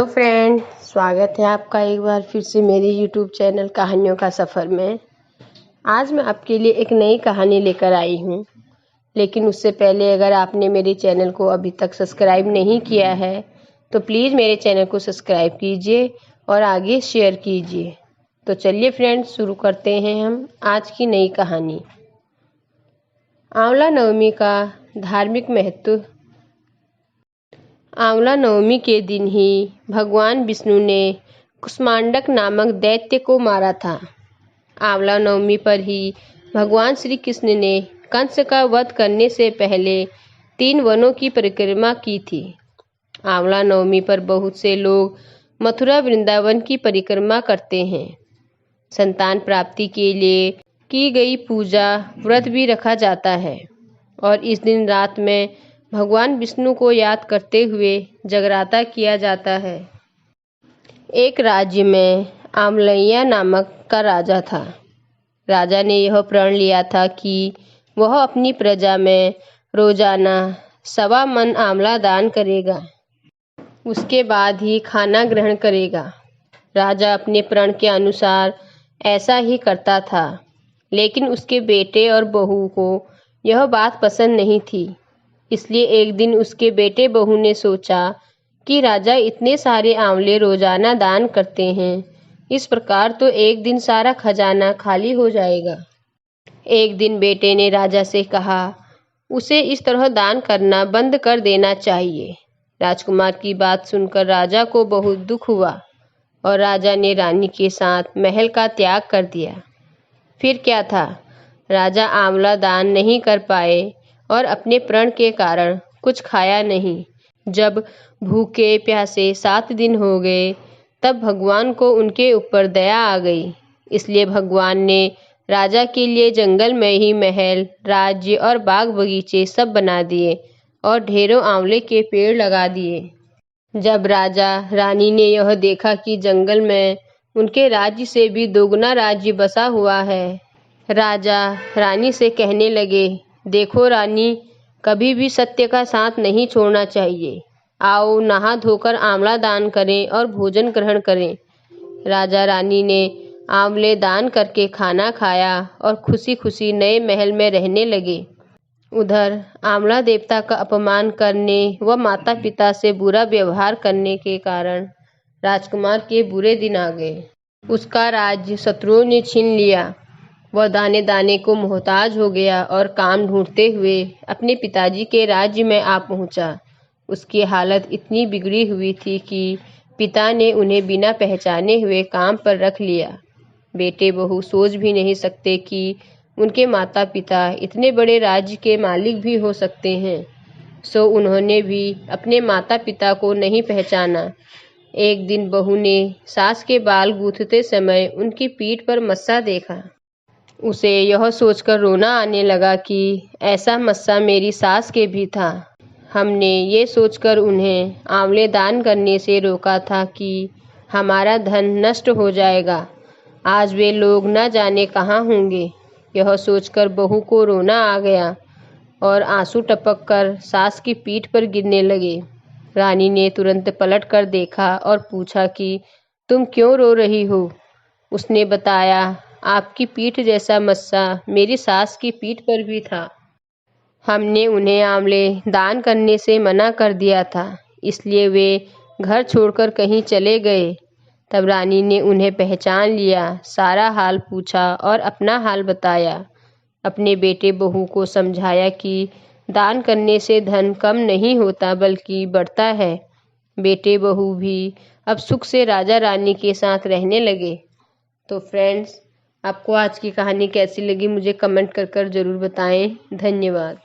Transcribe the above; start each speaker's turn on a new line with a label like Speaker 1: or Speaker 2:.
Speaker 1: Hello friend, स्वागत है आपका एक बार फिर से मेरे यूट्यूब चैनल कहानियों का सफ़र में। आज मैं आपके लिए एक नई कहानी लेकर आई हूँ। लेकिन उससे पहले अगर आपने मेरे चैनल को अभी तक सब्सक्राइब नहीं किया है तो प्लीज़ मेरे चैनल को सब्सक्राइब कीजिए और आगे शेयर कीजिए। तो चलिए फ्रेंड्स, शुरू करते हैं हम आज की नई कहानी। आंवला नवमी का धार्मिक महत्व। आंवला नवमी के दिन ही भगवान विष्णु ने कुष्मांडक नामक दैत्य को मारा था। आंवला नवमी पर ही भगवान श्री कृष्ण ने कंस का वध करने से पहले 3 वनों की परिक्रमा की थी। आंवला नवमी पर बहुत से लोग मथुरा वृंदावन की परिक्रमा करते हैं। संतान प्राप्ति के लिए की गई पूजा व्रत भी रखा जाता है और इस दिन रात में भगवान विष्णु को याद करते हुए जगराता किया जाता है। एक राज्य में आमलैया नामक का राजा था। राजा ने यह प्रण लिया था कि वह अपनी प्रजा में रोजाना 1.25 मन आंवला दान करेगा। उसके बाद ही खाना ग्रहण करेगा। राजा अपने प्रण के अनुसार ऐसा ही करता था, लेकिन उसके बेटे और बहू को यह बात पसंद नहीं थी। इसलिए एक दिन उसके बेटे बहू ने सोचा कि राजा इतने सारे आंवले रोजाना दान करते हैं, इस प्रकार तो एक दिन सारा खजाना खाली हो जाएगा। एक दिन बेटे ने राजा से कहा, उसे इस तरह दान करना बंद कर देना चाहिए। राजकुमार की बात सुनकर राजा को बहुत दुख हुआ और राजा ने रानी के साथ महल का त्याग कर दिया। फिर क्या था, राजा आंवला दान नहीं कर पाए और अपने प्रण के कारण कुछ खाया नहीं। जब भूखे प्यासे 7 दिन हो गए तब भगवान को उनके ऊपर दया आ गई। इसलिए भगवान ने राजा के लिए जंगल में ही महल, राज्य और बाग बगीचे सब बना दिए और ढेरों आंवले के पेड़ लगा दिए। जब राजा रानी ने यह देखा कि जंगल में उनके राज्य से भी दोगुना राज्य बसा हुआ है, राजा रानी से कहने लगे, देखो रानी, कभी भी सत्य का साथ नहीं छोड़ना चाहिए। आओ नहा धोकर आंवला दान करें और भोजन ग्रहण करें। राजा रानी ने आंवले दान करके खाना खाया और खुशी खुशी नए महल में रहने लगे। उधर आंवला देवता का अपमान करने व माता पिता से बुरा व्यवहार करने के कारण राजकुमार के बुरे दिन आ गए। उसका राज्य शत्रुओं ने छीन लिया। वह दाने दाने को मोहताज हो गया और काम ढूंढते हुए अपने पिताजी के राज्य में आ पहुंचा। उसकी हालत इतनी बिगड़ी हुई थी कि पिता ने उन्हें बिना पहचाने हुए काम पर रख लिया। बेटे बहू सोच भी नहीं सकते कि उनके माता पिता इतने बड़े राज्य के मालिक भी हो सकते हैं। सो उन्होंने भी अपने माता पिता को नहीं पहचाना। एक दिन बहू ने सास के बाल गूंथते समय उनकी पीठ पर मस्सा देखा। उसे यह सोचकर रोना आने लगा कि ऐसा मस्सा मेरी सास के भी था। हमने ये सोचकर उन्हें आंवले दान करने से रोका था कि हमारा धन नष्ट हो जाएगा। आज वे लोग न जाने कहाँ होंगे। यह सोचकर बहू को रोना आ गया और आंसू टपक कर सास की पीठ पर गिरने लगे। रानी ने तुरंत पलट कर देखा और पूछा कि तुम क्यों रो रही हो? उसने बताया, आपकी पीठ जैसा मस्सा मेरी सास की पीठ पर भी था। हमने उन्हें आंवले दान करने से मना कर दिया था, इसलिए वे घर छोड़कर कहीं चले गए। तब रानी ने उन्हें पहचान लिया, सारा हाल पूछा और अपना हाल बताया। अपने बेटे बहू को समझाया कि दान करने से धन कम नहीं होता बल्कि बढ़ता है। बेटे बहू भी अब सुख से राजा रानी के साथ रहने लगे। तो फ्रेंड्स, आपको आज की कहानी कैसी लगी मुझे कमेंट कर ज़रूर बताएं। धन्यवाद।